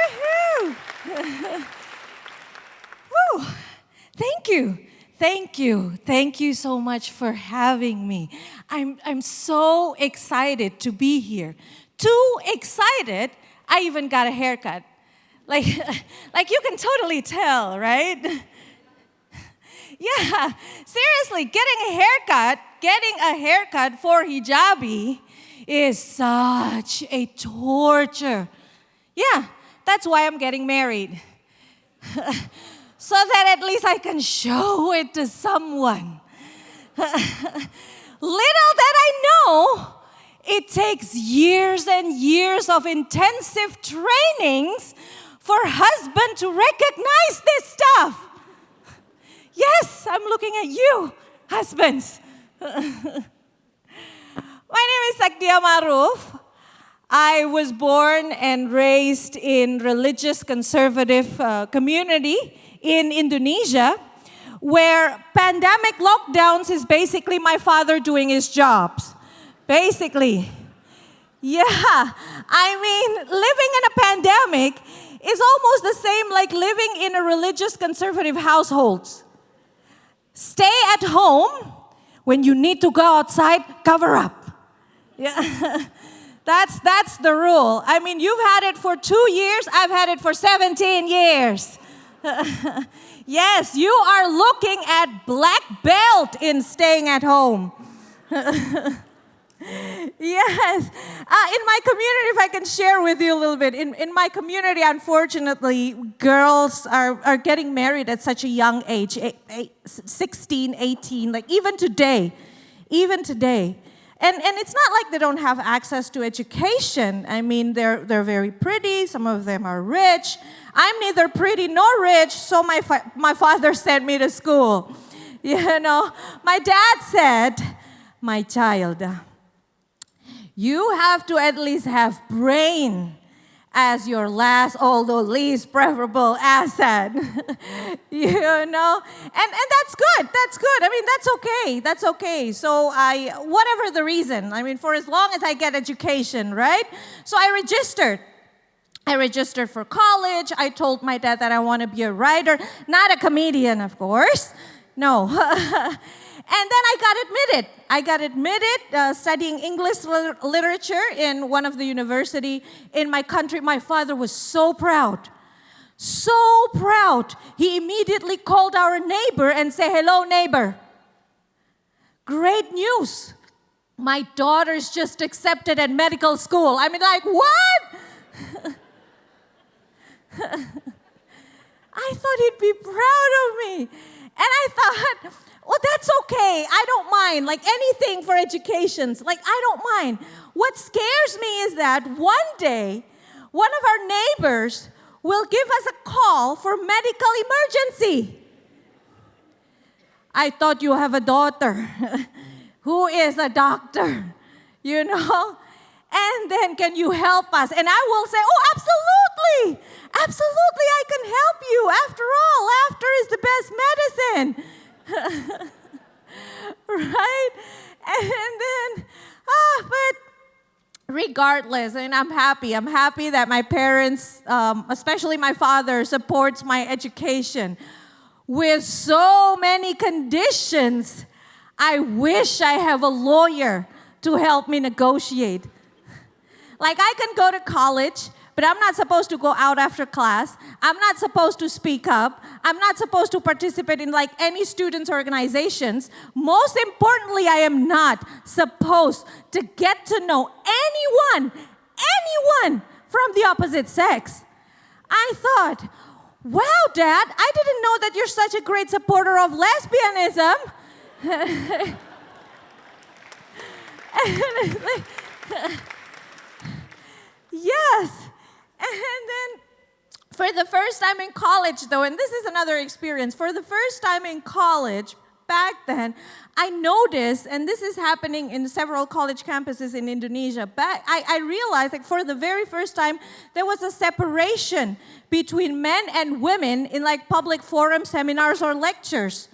Woohoo! Woo. Thank you. Thank you. Thank you so much for having me. I'm so excited to be here. Too excited, I even got a haircut. Like you can totally tell, right? Yeah, seriously, getting a haircut for hijabi is such a torture. Yeah, that's why I'm getting married. So that at least I can show it to someone. Little that I know, it takes years and years of intensive trainings for husband to recognize this stuff. Yes, I'm looking at you, husbands. My name is Sakdiyah Ma'ruf. I was born and raised in religious conservative community in Indonesia, where pandemic lockdowns is basically my father doing his jobs. Basically. Yeah, I mean, living in a pandemic is almost the same like living in a religious conservative household. Stay at home. When you need to go outside, cover up. Yeah. That's the rule. I mean, you've had it for 2 years, I've had it for 17 years. Yes, you are looking at black belt in staying at home. Yes. In my community, if I can share with you a little bit, in my community, unfortunately, girls are getting married at such a young age, 16, 18, like even today. And it's not like they don't have access to education. I mean, they're very pretty. Some of them are rich. I'm neither pretty nor rich, so my father sent me to school. You know, my dad said, "My child, you have to at least have brain as your last, although least preferable asset." You know, and that's good. I mean, that's okay. So whatever the reason, I mean, for as long as I get education, right? So I registered for college. I told my dad that I want to be a writer, not a comedian, of course. No. And then I got admitted studying English literature in one of the university in my country. My father was so proud. So proud. He immediately called our neighbor and said, "Hello, neighbor. Great news. My daughter's just accepted at medical school." I mean, like, what? I thought he'd be proud of me. And I thought, well, that's okay. I don't mind. Like anything for education. Like, I don't mind. What scares me is that one day, one of our neighbors will give us a call for medical emergency. I thought you have a daughter who is a doctor, you know? And then can you help us? And I will say, oh, absolutely. Absolutely, I can help you. After all, laughter is the best medicine. Right? And then, but regardless, and I'm happy. I'm happy that my parents, especially my father, supports my education. With so many conditions, I wish I have a lawyer to help me negotiate. Like, I can go to college, but I'm not supposed to go out after class. I'm not supposed to speak up. I'm not supposed to participate in like any students' organizations. Most importantly, I am not supposed to get to know anyone from the opposite sex. I thought, wow, Dad, I didn't know that you're such a great supporter of lesbianism. Yes. And then for the first time in college, though, and this is another experience, for the first time in college, back then, I noticed, and this is happening in several college campuses in Indonesia, I realized that for the very first time, there was a separation between men and women in like public forum seminars or lectures,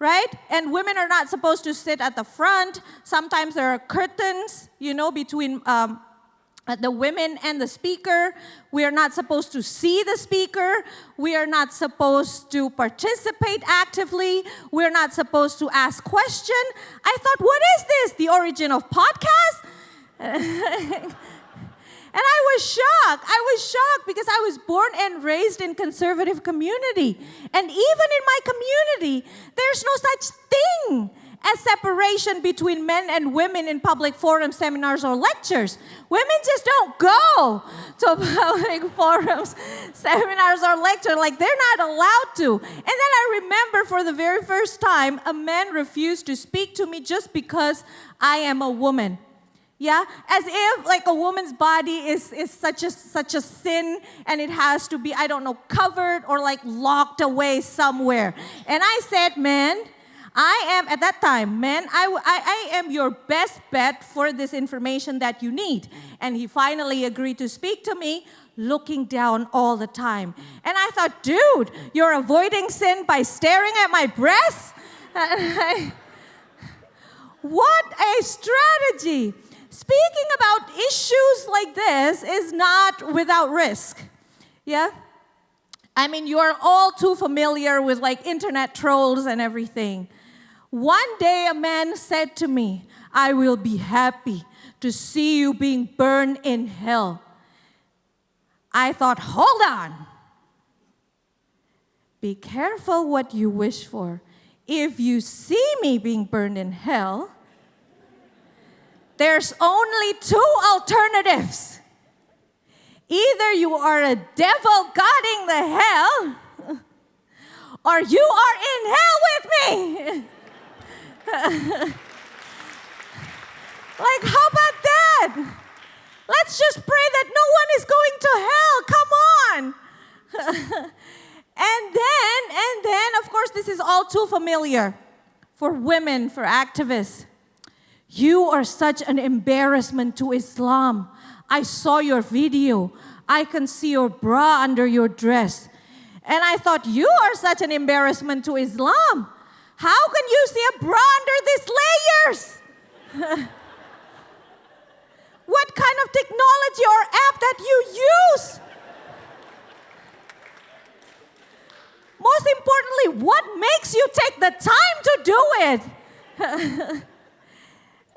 right? And women are not supposed to sit at the front. Sometimes there are curtains, you know, between The women and the speaker, we are not supposed to see the speaker. We are not supposed to participate actively. We're not supposed to ask questions. I thought, what is this? The origin of podcasts? And I was shocked. I was shocked because I was born and raised in conservative community. And even in my community, there's no such thing as separation between men and women in public forums, seminars, or lectures. Women just don't go to public forums, seminars, or lectures. Like, they're not allowed to. And then I remember for the very first time, a man refused to speak to me just because I am a woman. Yeah, as if like a woman's body is such a sin and it has to be, I don't know, covered or like locked away somewhere. And I said, man, I am, at that time, man, I am your best bet for this information that you need. And he finally agreed to speak to me, looking down all the time. And I thought, dude, you're avoiding sin by staring at my breasts? What a strategy! Speaking about issues like this is not without risk. Yeah? I mean, you're all too familiar with like internet trolls and everything. One day a man said to me, I will be happy to see you being burned in hell. I thought, hold on. Be careful what you wish for. If you see me being burned in hell, there's only two alternatives. Either you are a devil guarding the hell, or you are in hell with me. Like, how about that? Let's just pray that no one is going to hell. Come on. And then, of course, this is all too familiar for women, for activists. You are such an embarrassment to Islam. I saw your video. I can see your bra under your dress. And I thought, you are such an embarrassment to Islam. How can you see a bra under these layers? What kind of technology or app that you use? Most importantly, what makes you take the time to do it?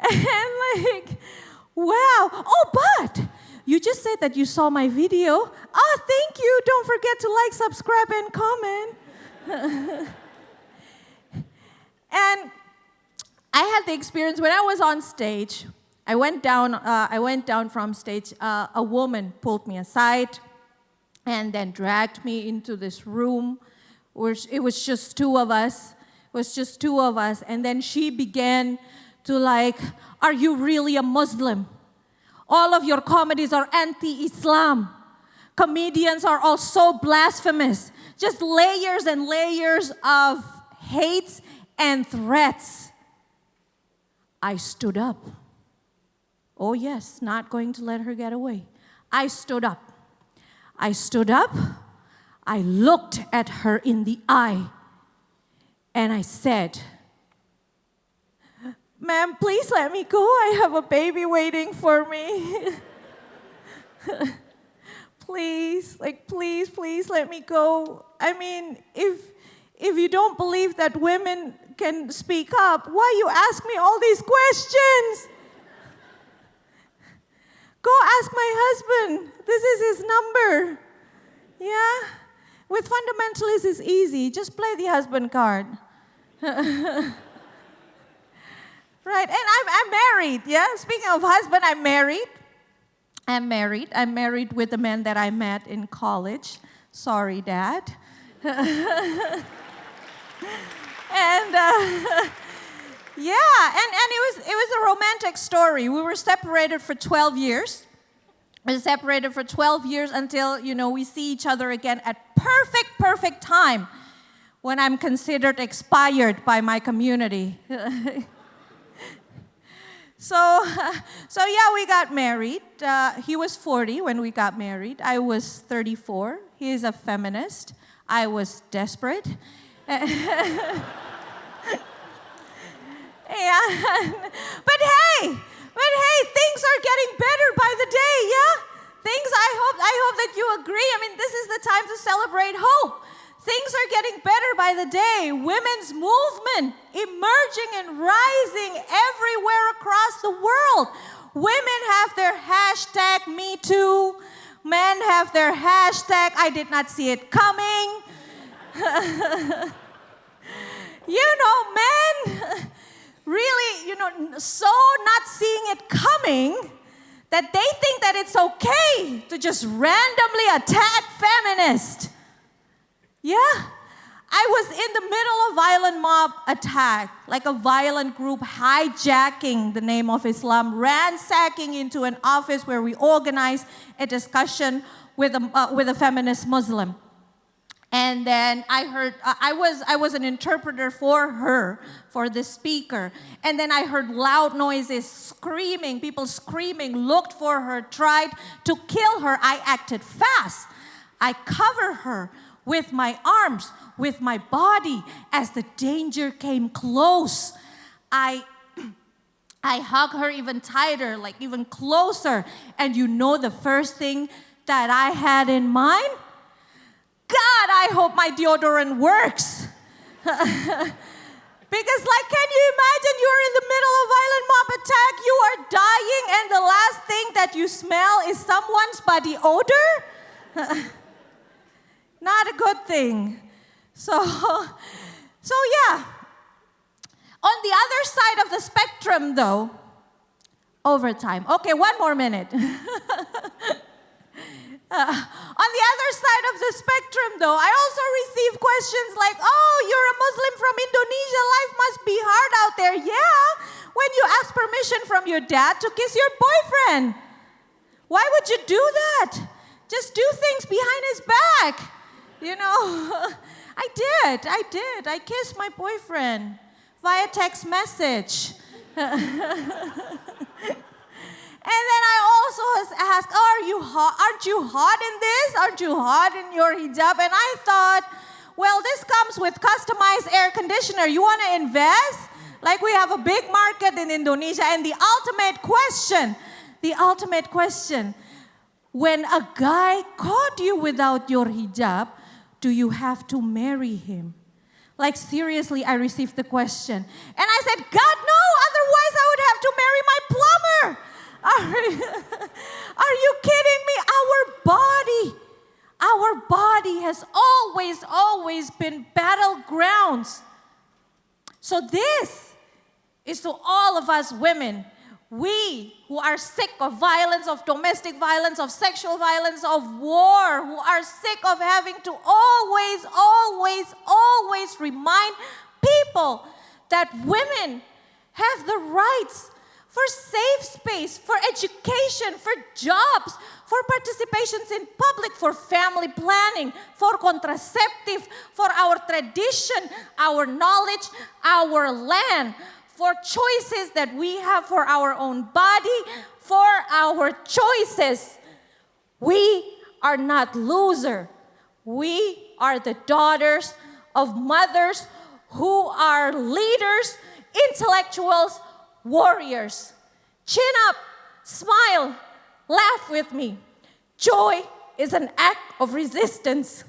And like, wow. Oh, but you just said that you saw my video. Oh, thank you. Don't forget to like, subscribe, and comment. And I had the experience when I was on stage. I went down from stage. A woman pulled me aside and then dragged me into this room. It was just two of us. And then she began to like, are you really a Muslim? All of your comedies are anti-Islam. Comedians are all so blasphemous. Just layers and layers of hates and threats. I stood up. Oh yes, not going to let her get away. I stood up. I looked at her in the eye and I said, ma'am, please let me go. I have a baby waiting for me. Please let me go. I mean, if you don't believe that women can speak up, why you ask me all these questions? Go ask my husband. This is his number. Yeah? With fundamentalists, it's easy. Just play the husband card. Right, and I'm married, yeah? Speaking of husband, I'm married. I'm married with the man that I met in college. Sorry, Dad. And yeah, and it was a romantic story. We were separated for 12 years. Until, we see each other again at perfect time when I'm considered expired by my community. So yeah, we got married. He was 40 when we got married. I was 34. He is a feminist. I was desperate. Yeah. But hey, things are getting better by the day, yeah? I hope that you agree. I mean, this is the time to celebrate hope. Things are getting better by the day. Women's movement emerging and rising everywhere across the world. Women have their hashtag Me Too. Men have their hashtag I did not see it coming. Men really, so not seeing it coming that they think that it's okay to just randomly attack feminists. Yeah, I was in the middle of violent mob attack, like a violent group hijacking the name of Islam, ransacking into an office where we organized a discussion with a feminist Muslim. And then I heard, I was an interpreter for her, for the speaker. And then I heard loud noises, screaming, people screaming, looked for her, tried to kill her. I acted fast. I covered her with my arms, with my body. As the danger came close, I hugged her even tighter, like even closer. And the first thing that I had in mind? God, I hope my deodorant works. Because can you imagine you're in the middle of violent mob attack, you are dying, and the last thing that you smell is someone's body odor? Not a good thing. So yeah. On the other side of the spectrum, though, overtime. Okay, one more minute. On the other side of the spectrum, though, I also receive questions like, oh, you're a Muslim from Indonesia, life must be hard out there. Yeah, when you ask permission from your dad to kiss your boyfriend. Why would you do that? Just do things behind his back. I did. I kissed my boyfriend via text message. And then I also asked, aren't you hot in this? Aren't you hot in your hijab? And I thought, well, this comes with customized air conditioner. You want to invest? Like we have a big market in Indonesia. And the ultimate question, when a guy caught you without your hijab, do you have to marry him? Like seriously, I received the question. And I said, God, no, otherwise I would have to marry my plumber. Are you kidding me? Our body has always been battlegrounds. So this is to all of us women. We who are sick of violence, of domestic violence, of sexual violence, of war, who are sick of having to always remind people that women have the rights for safe space, for education, for jobs, for participations in public, for family planning, for contraceptive, for our tradition, our knowledge, our land, for choices that we have for our own body, for our choices. We are not losers. We are the daughters of mothers who are leaders, intellectuals, warriors. Chin up, smile, laugh with me. Joy is an act of resistance.